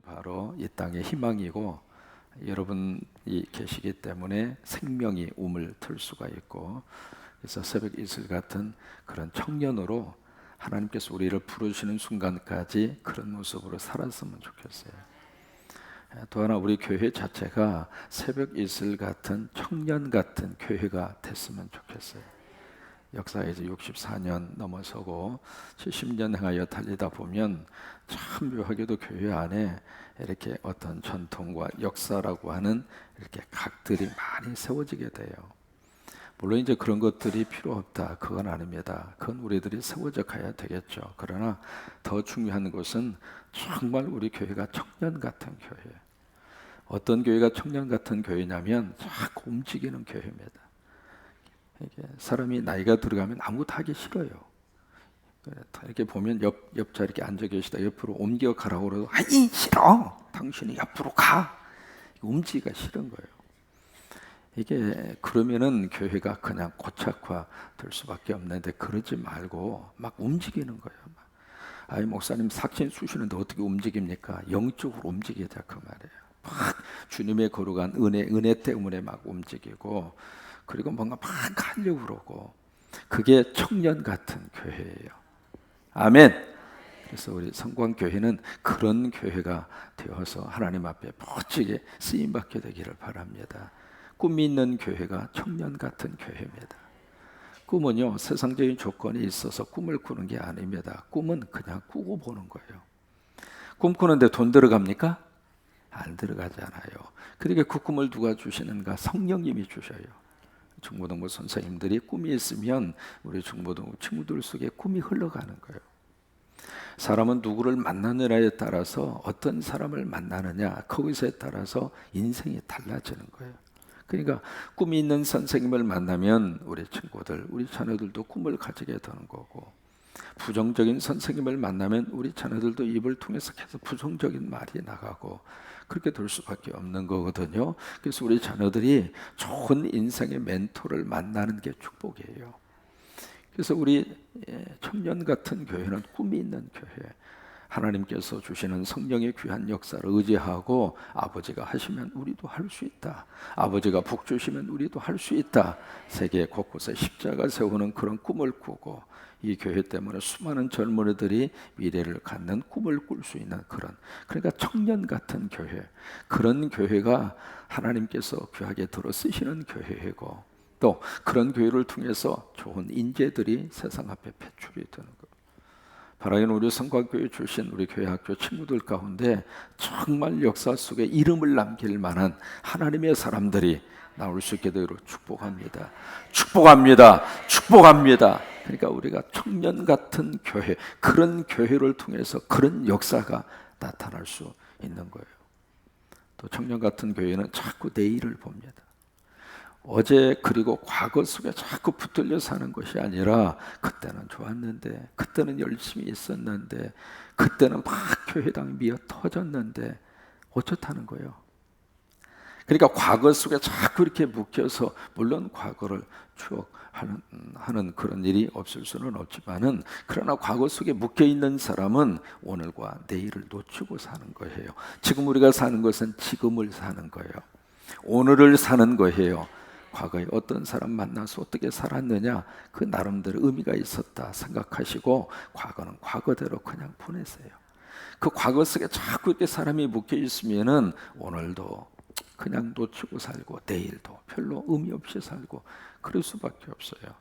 바로 이 땅의 희망이고 여러분이 계시기 때문에 생명이 움을 틀 수가 있고, 그래서 새벽 이슬 같은 그런 청년으로 하나님께서 우리를 부르시는 순간까지 그런 모습으로 살았으면 좋겠어요. 또 하나, 우리 교회 자체가 새벽 이슬 같은 청년 같은 교회가 됐으면 좋겠어요. 역사에 이제 64년 넘어서고 70년 행하여 달리다 보면 참 묘하게도 교회 안에 이렇게 어떤 전통과 역사라고 하는 이렇게 각들이 많이 세워지게 돼요. 물론 이제 그런 것들이 필요 없다, 그건 아닙니다. 그건 우리들이 세워져 가야 되겠죠. 그러나 더 중요한 것은 정말 우리 교회가 청년 같은 교회. 어떤 교회가 청년 같은 교회냐면 자꾸 움직이는 교회입니다. 이게 사람이 나이가 들어가면 아무것도 하기 싫어요. 이렇게 보면 옆자 이렇게 앉아 계시다 옆으로 옮겨 가라고 그래도 아니 싫어, 당신이 옆으로 가, 움직이기가 싫은 거예요. 이게 그러면은 교회가 그냥 고착화 될 수밖에 없는데, 그러지 말고 막 움직이는 거예요. 아이 목사님 삭신 쑤시는데 어떻게 움직입니까? 영적으로 움직이자 그 말이에요. 막 주님의 거룩한 은혜 때문에 막 움직이고, 그리고 뭔가 막 하려고 그러고, 그게 청년 같은 교회예요. 아멘. 그래서 우리 성광교회는 그런 교회가 되어서 하나님 앞에 멋지게 쓰임받게 되기를 바랍니다. 꿈이 있는 교회가 청년 같은 교회입니다. 꿈은요, 세상적인 조건이 있어서 꿈을 꾸는 게 아닙니다. 꿈은 그냥 꾸고 보는 거예요. 꿈 꾸는데 돈 들어갑니까? 안 들어가잖아요. 그러니까 그 꿈을 누가 주시는가? 성령님이 주셔요. 중고등부 선생님들이 꿈이 있으면 우리 중고등부 친구들 속에 꿈이 흘러가는 거예요. 사람은 누구를 만나느냐에 따라서, 어떤 사람을 만나느냐, 거기서에 따라서 인생이 달라지는 거예요. 그러니까 꿈이 있는 선생님을 만나면 우리 친구들, 우리 자녀들도 꿈을 가지게 되는 거고, 부정적인 선생님을 만나면 우리 자녀들도 입을 통해서 계속 부정적인 말이 나가고, 그렇게 될 수밖에 없는 거거든요. 그래서 우리 자녀들이 좋은 인생의 멘토를 만나는 게 축복이에요. 그래서 우리 청년 같은 교회는 꿈이 있는 교회, 하나님께서 주시는 성령의 귀한 역사를 의지하고, 아버지가 하시면 우리도 할 수 있다, 아버지가 복 주시면 우리도 할 수 있다, 세계 곳곳에 십자가 세우는 그런 꿈을 꾸고, 이 교회 때문에 수많은 젊은이들이 미래를 갖는 꿈을 꿀 수 있는 그러니까 청년 같은 교회, 그런 교회가 하나님께서 귀하게 들어 쓰시는 교회이고, 또 그런 교회를 통해서 좋은 인재들이 세상 앞에 배출이 되는 것. 바라기는 우리 성곽교회 출신 우리 교회 학교 친구들 가운데 정말 역사 속에 이름을 남길 만한 하나님의 사람들이 나올 수 있게 되도록 축복합니다. 축복합니다. 축복합니다. 그러니까 우리가 청년 같은 교회, 그런 교회를 통해서 그런 역사가 나타날 수 있는 거예요. 또 청년 같은 교회는 자꾸 내일을 봅니다. 어제 그리고 과거 속에 자꾸 붙들려 사는 것이 아니라, 그때는 좋았는데, 그때는 열심히 있었는데, 그때는 막 교회당 미어 터졌는데 어쩌다는 거예요. 그러니까 과거 속에 자꾸 이렇게 묶여서, 물론 과거를 추억하는 그런 일이 없을 수는 없지만은, 그러나 과거 속에 묶여 있는 사람은 오늘과 내일을 놓치고 사는 거예요. 지금 우리가 사는 것은 지금을 사는 거예요. 오늘을 사는 거예요. 과거에 어떤 사람 만나서 어떻게 살았느냐, 그 나름대로 의미가 있었다 생각하시고 과거는 과거대로 그냥 보내세요. 그 과거 속에 자꾸 이렇게 사람이 묶여 있으면은 오늘도 그냥 놓치고 살고, 내일도 별로 의미 없이 살고, 그럴 수밖에 없어요.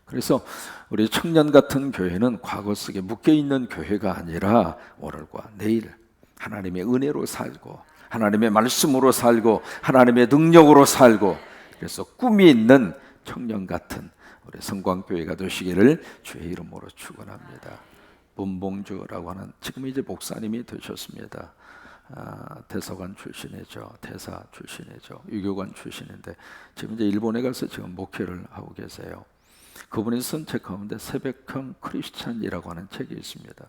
그래서 우리 청년 같은 교회는 과거 속에 묶여 있는 교회가 아니라, 오늘과 내일 하나님의 은혜로 살고, 하나님의 말씀으로 살고, 하나님의 능력으로 살고, 그래서 꿈이 있는 청년 같은 우리 성광교회가 되시기를 주의 이름으로 축원합니다. 문봉주라고 하는, 지금 이제 목사님이 되셨습니다. 대사관 출신이죠. 대사 출신이죠. 유교관 출신인데 지금 이제 일본에 가서 지금 목회를 하고 계세요. 그분이 쓴 책 가운데 새벽형 크리스찬이라고 하는 책이 있습니다.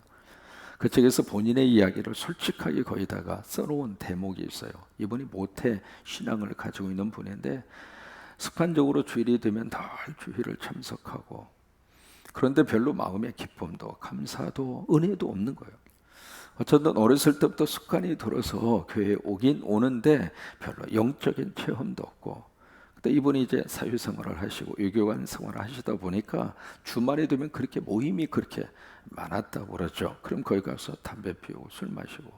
그 책에서 본인의 이야기를 솔직하게 거기다가 써놓은 대목이 있어요. 이분이 모태 신앙을 가지고 있는 분인데, 습관적으로 주일이 되면 늘 주일을 참석하고, 그런데 별로 마음의 기쁨도 감사도 은혜도 없는 거예요. 어쩌든 어렸을 때부터 습관이 들어서 교회에 오긴 오는데 별로 영적인 체험도 없고, 근데 이분이 이제 사회생활을 하시고 유교관 생활을 하시다 보니까 주말에 되면 그렇게 모임이 그렇게 많았다고 그러죠. 그럼 거기 가서 담배 피우고 술 마시고,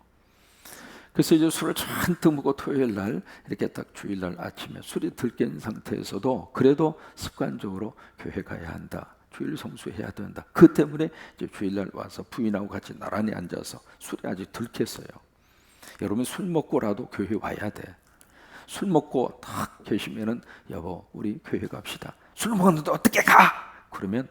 그래서 이제 술을 잔뜩 먹고 토요일 날 이렇게 딱 주일날 아침에 술이 들깬 상태에서도 그래도 습관적으로 교회 가야 한다, 주일 성수해야 된다. 그 때문에 이제 주일날 와서 부인하고 같이 나란히 앉아서 술이 아직 들켰어요. 여러분, 술 먹고라도 교회 와야 돼. 술 먹고 딱 계시면은 여보 우리 교회 갑시다. 술 먹었는데 어떻게 가? 그러면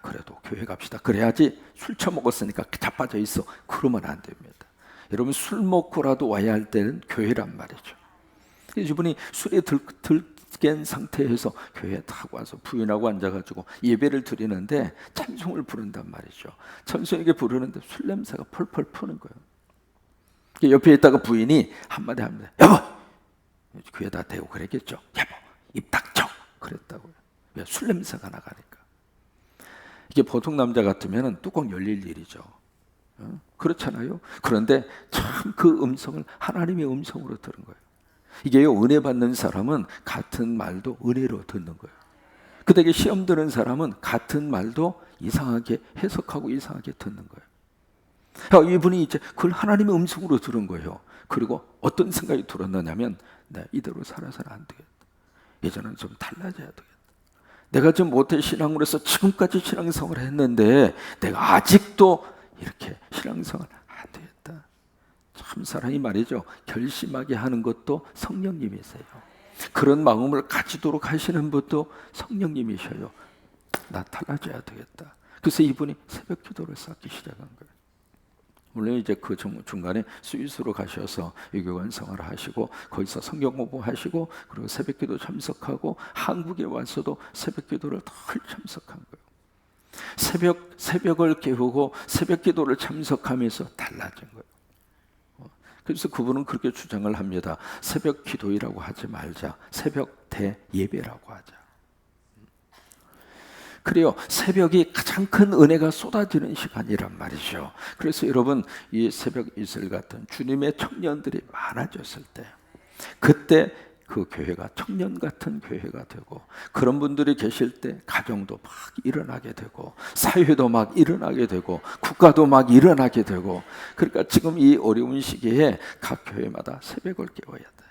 그래도 교회 갑시다. 그래야지. 술 처먹었으니까 자빠져 있어. 그러면 안 됩니다. 여러분, 술 먹고라도 와야 할 때는 교회란 말이죠. 이분이 술에 들깬 상태에서 교회에 딱 와서 부인하고 앉아가지고 예배를 드리는데 찬송을 부른단 말이죠. 찬송에게 부르는데 술 냄새가 펄펄 푸는 거예요. 옆에 있다가 부인이 한마디 합니다. 여보! 귀에다 대고 그랬겠죠. 여보, 입 닥쳐! 그랬다고요. 왜? 술 냄새가 나가니까. 이게 보통 남자 같으면 뚜껑 열릴 일이죠. 그렇잖아요. 그런데 참 그 음성을 하나님의 음성으로 들은 거예요. 이게요, 은혜 받는 사람은 같은 말도 은혜로 듣는 거예요. 근데 이게 시험 드는 사람은 같은 말도 이상하게 해석하고 이상하게 듣는 거예요. 이분이 이제 그걸 하나님의 음성으로 들은 거예요. 그리고 어떤 생각이 들었느냐면, 나 이대로 살아서는 안 되겠다. 예전엔 좀 달라져야 되겠다. 내가 좀 모태 신앙으로 해서 지금까지 신앙생활을 했는데 내가 아직도 이렇게 신앙생활 안 되겠다. 참 사람이 말이죠, 결심하게 하는 것도 성령님이세요. 그런 마음을 가지도록 하시는 분도 성령님이셔요. 나 달라져야 되겠다. 그래서 이분이 새벽 기도를 쌓기 시작한 거예요. 물론 이제 그 중간에 스위스로 가셔서 유교관 생활을 하시고 거기서 성경 공부하시고 그리고 새벽기도 참석하고 한국에 와서도 새벽기도를 늘 참석한 거예요. 새벽을 깨우고 새벽기도를 참석하면서 달라진 거예요. 그래서 그분은 그렇게 주장을 합니다. 새벽 기도이라고 하지 말자. 새벽 대예배라고 하자. 그래요. 새벽이 가장 큰 은혜가 쏟아지는 시간이란 말이죠. 그래서 여러분, 이 새벽 이슬 같은 주님의 청년들이 많아졌을 때, 그때 그 교회가 청년 같은 교회가 되고, 그런 분들이 계실 때 가정도 막 일어나게 되고, 사회도 막 일어나게 되고, 국가도 막 일어나게 되고. 그러니까 지금 이 어려운 시기에 각 교회마다 새벽을 깨워야 돼.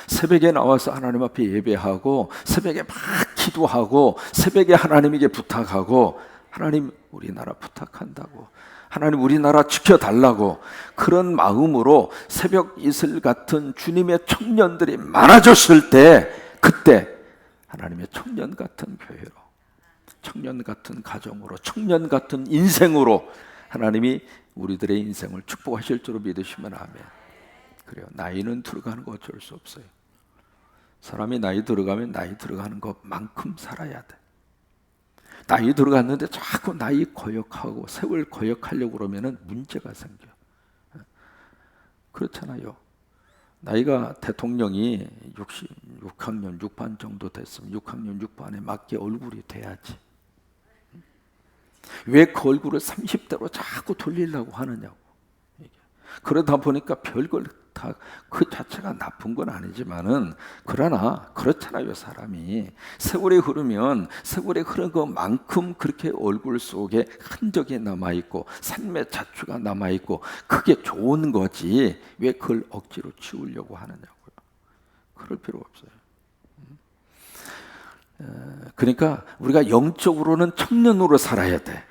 새벽에 나와서 하나님 앞에 예배하고, 새벽에 막 기도하고, 새벽에 하나님에게 부탁하고, 하나님 우리나라 부탁한다고, 하나님 우리나라 지켜달라고, 그런 마음으로 새벽 이슬 같은 주님의 청년들이 많아졌을 때, 그때 하나님의 청년 같은 교회로, 청년 같은 가정으로, 청년 같은 인생으로 하나님이 우리들의 인생을 축복하실 줄로 믿으시면 아멘. 그래요. 나이는 들어가는 거 어쩔 수 없어요. 사람이 나이 들어가면 나이 들어가는 것만큼 살아야 돼. 나이 들어갔는데 자꾸 나이 거역하고 세월 거역하려고 그러면 문제가 생겨. 그렇잖아요. 나이가 대통령이 6학년 6반 정도 됐으면 6학년 6반에 맞게 얼굴이 돼야지. 왜 그 얼굴을 30대로 자꾸 돌리려고 하느냐고. 그러다 보니까 별걸 다 그 자체가 나쁜 건 아니지만은, 그러나 그렇잖아요. 사람이 세월이 흐르면 세월이 흐른 것만큼 그렇게 얼굴 속에 흔적이 남아있고 삶의 자취가 남아있고 그게 좋은 거지, 왜 그걸 억지로 지우려고 하느냐고요. 그럴 필요 없어요. 그러니까 우리가 영적으로는 청년으로 살아야 돼.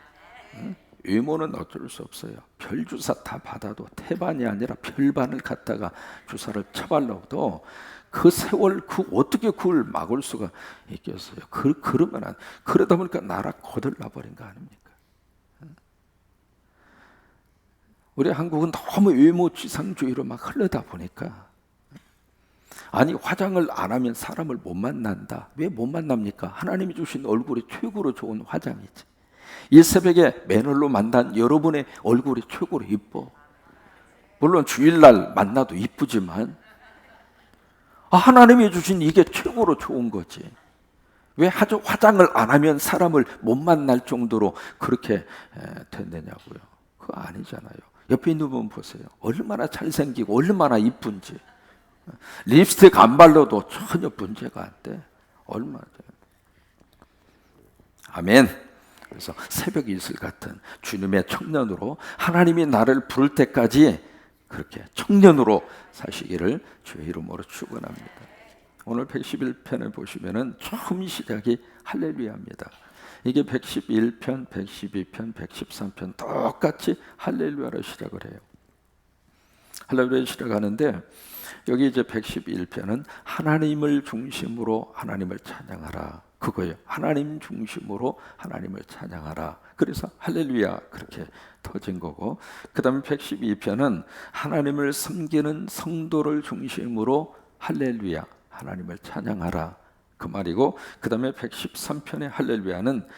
외모는 어쩔 수 없어요. 별 주사 다 받아도 태반이 아니라 별반을 갖다가 주사를 쳐발라도 그 세월, 어떻게 그걸 막을 수가 있겠어요? 그러면 그러다 보니까 나라 거들나 버린 거 아닙니까? 우리 한국은 너무 외모 지상주의로 막 흐르다 보니까, 아니 화장을 안 하면 사람을 못 만난다. 왜 못 만납니까? 하나님이 주신 얼굴이 최고로 좋은 화장이지. 이 새벽에 맨홀로 만난 여러분의 얼굴이 최고로 이뻐. 물론 주일날 만나도 이쁘지만 하나님이 주신 이게 최고로 좋은 거지. 왜 화장을 안 하면 사람을 못 만날 정도로 그렇게 됐느냐고요. 그거 아니잖아요. 옆에 있는 분 보세요. 얼마나 잘생기고 얼마나 이쁜지. 립스틱 안 발라도 전혀 문제가 안 돼. 얼마나. 아멘. 그래서 새벽 이슬 같은 주님의 청년으로 하나님이 나를 부를 때까지 그렇게 청년으로 사시기를 주의 이름으로 축원합니다. 오늘 111편을 보시면은 처음 시작이 할렐루야입니다. 이게 111편, 112편, 113편 똑같이 할렐루야로 시작을 해요. 할렐루야 시작하는데 여기 이제 111편은 하나님을 중심으로 하나님을 찬양하라. 그거예요. 하나님 중심으로 하나님을 찬양하라. 그래서 할렐루야 그렇게 터진 거고, 그 다음에 112편은 하나님을 섬기는 성도를 중심으로 할렐루야 하나님을 찬양하라 그 말이고, 그 다음에 113편의 할렐루야는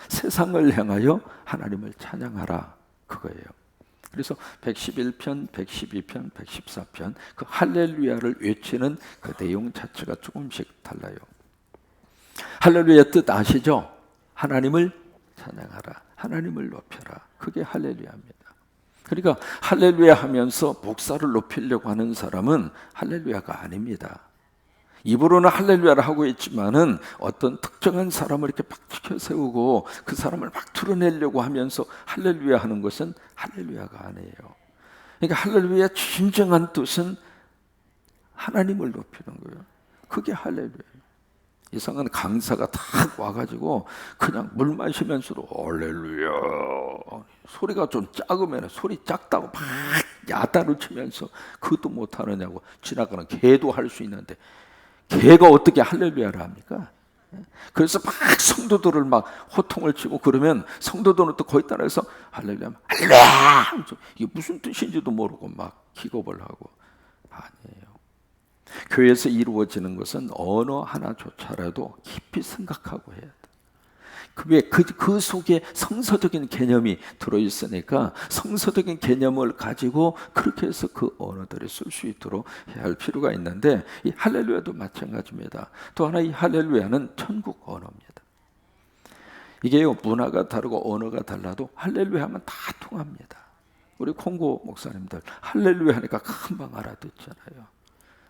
세상을 향하여 하나님을 찬양하라 그거예요. 그래서 111편, 112편, 114편 그 할렐루야를 외치는 그 내용 자체가 조금씩 달라요. 할렐루야 뜻 아시죠? 하나님을 찬양하라, 하나님을 높여라. 그게 할렐루야입니다. 그러니까 할렐루야 하면서 목사를 높이려고 하는 사람은 할렐루야가 아닙니다. 입으로는 할렐루야를 하고 있지만은 어떤 특정한 사람을 이렇게 막 지켜 세우고 그 사람을 막 드러내려고 하면서 할렐루야 하는 것은 할렐루야가 아니에요. 그러니까 할렐루야 진정한 뜻은 하나님을 높이는 거예요. 그게 할렐루야예요. 이상한 강사가 탁 와가지고 그냥 물 마시면서도 할렐루야 소리가 좀 작으면 소리 작다고 막 야단을 치면서 그것도 못하느냐고. 지나가는 개도 할 수 있는데 개가 어떻게 할렐루야를 합니까? 그래서 막 성도들을 막 호통을 치고 그러면 성도들은 또 거기 따라서 할렐루야 할렐루야 이게 무슨 뜻인지도 모르고 막 기겁을 하고. 아니에요. 교회에서 이루어지는 것은 언어 하나조차라도 깊이 생각하고 해야 돼. 그 속에 성서적인 개념이 들어있으니까 성서적인 개념을 가지고 그렇게 해서 그 언어들을 쓸 수 있도록 해야 할 필요가 있는데, 이 할렐루야도 마찬가지입니다. 또 하나 이 할렐루야는 천국 언어입니다. 이게요, 문화가 다르고 언어가 달라도 할렐루야 하면 다 통합니다. 우리 콩고 목사님들 할렐루야 하니까 금방 알아듣잖아요.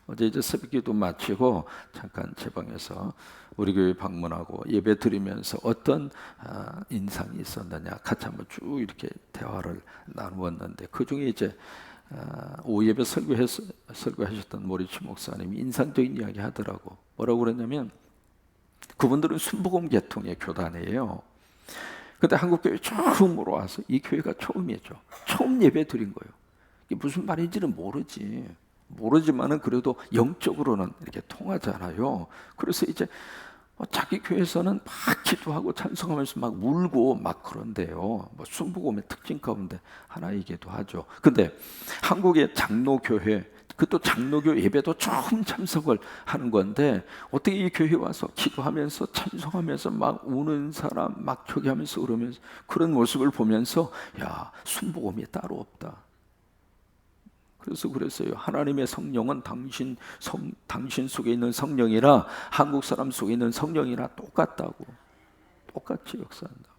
어제 이제 새벽기도 마치고 잠깐 제 방에서 우리 교회 방문하고 예배 드리면서 어떤 인상이 있었느냐 같이 한번 쭉 이렇게 대화를 나누었는데, 그 중에 이제 오후 예배 설교하셨던 모리치 목사님이 인상적인 이야기 하더라고. 뭐라고 그랬냐면 그분들은 순복음 계통의 교단이에요. 근데 한국교회 처음으로 와서 이 교회가 처음이죠. 처음 예배 드린 거예요. 이게 무슨 말인지는 모르지만은 그래도 영적으로는 이렇게 통하잖아요. 그래서 이제 자기 교회에서는 막 기도하고 찬송하면서 막 울고 막 그런데요. 뭐 순복음의 특징 가운데 하나이기도 하죠. 근데 한국의 장로교회, 그것도 장로교 예배도 처음 참석을 하는 건데 어떻게 이 교회 와서 기도하면서 찬송하면서 막 우는 사람 막 저기 하면서 그러면서 그런 모습을 보면서 야, 순복음이 따로 없다. 그래서 그랬어요. 하나님의 성령은 당신 속에 있는 성령이라 한국 사람 속에 있는 성령이라 똑같다고. 똑같이 역사한다.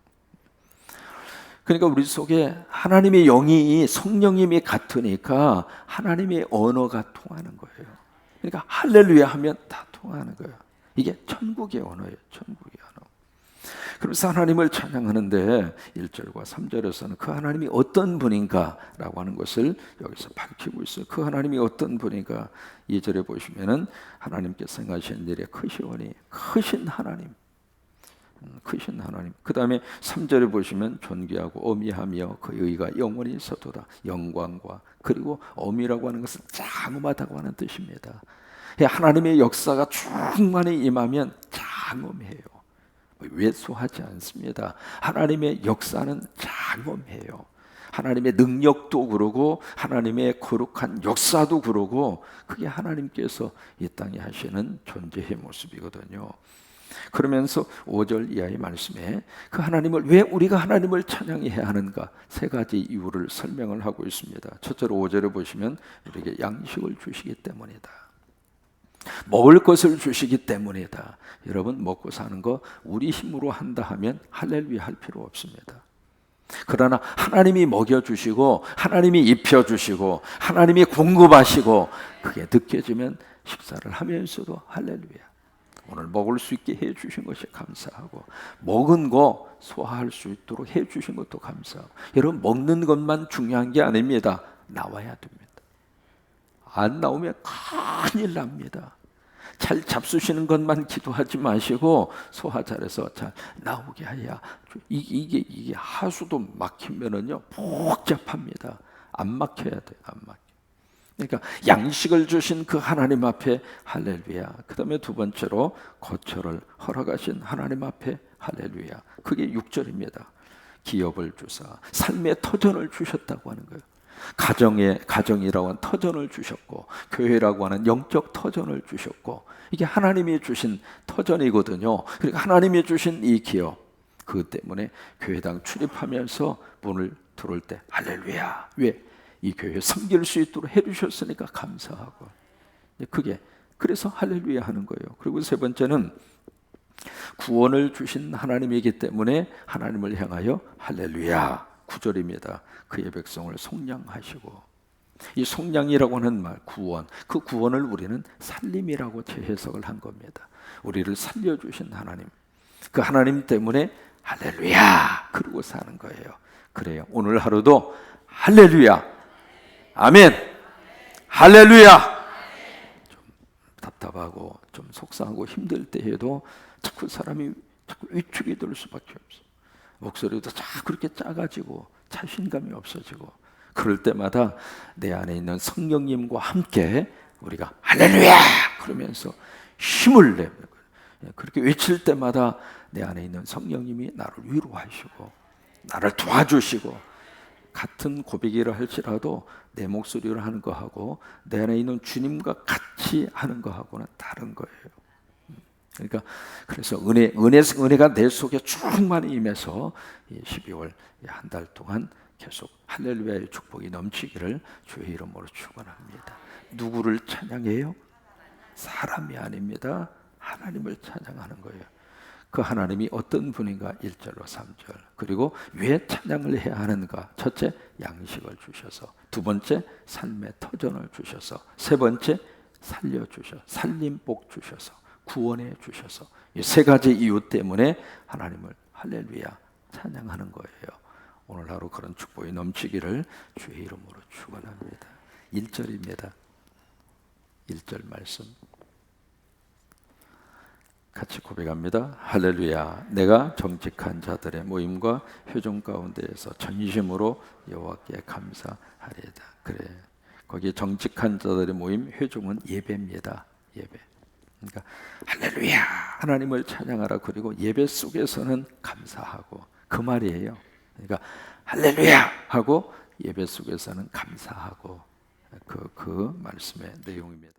그러니까 우리 속에 하나님의 영이 성령님이 같으니까 하나님의 언어가 통하는 거예요. 그러니까 할렐루야 하면 다 통하는 거예요. 이게 천국의 언어예요. 천국의 언어. 그래서 하나님을 찬양하는데 1절과 3절에서는 그 하나님이 어떤 분인가라고 하는 것을 여기서 밝히고 있어요. 그 하나님이 어떤 분인가 2절에 보시면은 하나님께서 행하신 일에 크신 하나님. 크신 하나님. 그 다음에 3절에 보시면 존귀하고 어미하며 그의 의가 영원히 있어도다. 영광과 그리고 어미라고 하는 것은 장엄하다고 하는 뜻입니다. 하나님의 역사가 충만히 임하면 장엄해요. 왜소하지 않습니다. 하나님의 역사는 장엄해요. 하나님의 능력도 그러고 하나님의 거룩한 역사도 그러고 그게 하나님께서 이 땅에 하시는 존재의 모습이거든요. 그러면서 5절 이하의 말씀에 그 하나님을 왜 우리가 하나님을 찬양해야 하는가 세 가지 이유를 설명을 하고 있습니다. 첫째로 5절에 보시면 우리에게 양식을 주시기 때문이다. 먹을 것을 주시기 때문이다. 여러분 먹고 사는 거 우리 힘으로 한다 하면 할렐루야 할 필요 없습니다. 그러나 하나님이 먹여주시고 하나님이 입혀주시고 하나님이 공급하시고 그게 느껴지면 식사를 하면서도 할렐루야, 오늘 먹을 수 있게 해주신 것이 감사하고 먹은 거 소화할 수 있도록 해주신 것도 감사하고. 여러분, 먹는 것만 중요한 게 아닙니다. 나와야 됩니다. 안 나오면 큰일 납니다. 잘 잡수시는 것만 기도하지 마시고 소화 잘해서 잘 나오게 하야. 이게 하수도 막히면은요 복잡합니다. 안 막혀야 돼요. 안 막혀. 그러니까 양식을 주신 그 하나님 앞에 할렐루야. 그 다음에 두 번째로 거처를 허락하신 하나님 앞에 할렐루야. 그게 6절입니다. 기업을 주사 삶의 터전을 주셨다고 하는 거예요. 가정이라고 하는 터전을 주셨고 교회라고 하는 영적 터전을 주셨고, 이게 하나님이 주신 터전이거든요. 그러니까 하나님이 주신 이 기업, 그 때문에 교회당 출입하면서 문을 들어올 때 할렐루야. 왜? 이 교회 섬길 수 있도록 해주셨으니까 감사하고. 그게 그래서 할렐루야 하는 거예요. 그리고 세 번째는 구원을 주신 하나님이기 때문에 하나님을 향하여 할렐루야. 9절입니다. 그의 백성을 속량하시고. 이 속량이라고 하는 말, 구원, 그 구원을 우리는 살림이라고 재해석을 한 겁니다. 우리를 살려주신 하나님, 그 하나님 때문에 할렐루야 그러고 사는 거예요. 그래요. 오늘 하루도 할렐루야, 아멘, 할렐루야. 좀 답답하고 좀 속상하고 힘들 때에도 자꾸 사람이 자꾸 위축이 될 수밖에 없어. 목소리도 자꾸 그렇게 작아지고 자신감이 없어지고, 그럴 때마다 내 안에 있는 성령님과 함께 우리가 할렐루야 그러면서 힘을 내는 거예요. 그렇게 외칠 때마다 내 안에 있는 성령님이 나를 위로하시고 나를 도와주시고, 같은 고백이라 할지라도 내 목소리로 하는 거하고 내 안에 있는 주님과 같이 하는 거하고는 다른 거예요. 그러니까 그래서 은혜가 내 속에 충만히 임해서 12월 한 달 동안 계속 할렐루야의 축복이 넘치기를 주의 이름으로 축원합니다. 누구를 찬양해요? 사람이 아닙니다. 하나님을 찬양하는 거예요. 그 하나님이 어떤 분인가 1절로 3절. 그리고 왜 찬양을 해야 하는가? 첫째, 양식을 주셔서. 두 번째, 삶의 터전을 주셔서. 세 번째, 살려주셔서. 살림복 주셔서. 구원해 주셔서. 이 세 가지 이유 때문에 하나님을 할렐루야 찬양하는 거예요. 오늘 하루 그런 축복이 넘치기를 주의 이름으로 축원합니다. 1절입니다. 1절 말씀 같이 고백합니다. 할렐루야. 내가 정직한 자들의 모임과 회중 가운데에서 전심으로 여호와께 감사하리이다. 그래, 거기 정직한 자들의 모임, 회중은 예배입니다. 예배. 그러니까 할렐루야 하나님을 찬양하라. 그리고 예배 속에서는 감사하고, 그 말이에요. 그러니까 할렐루야 하고 예배 속에서는 감사하고, 그 말씀의 내용입니다.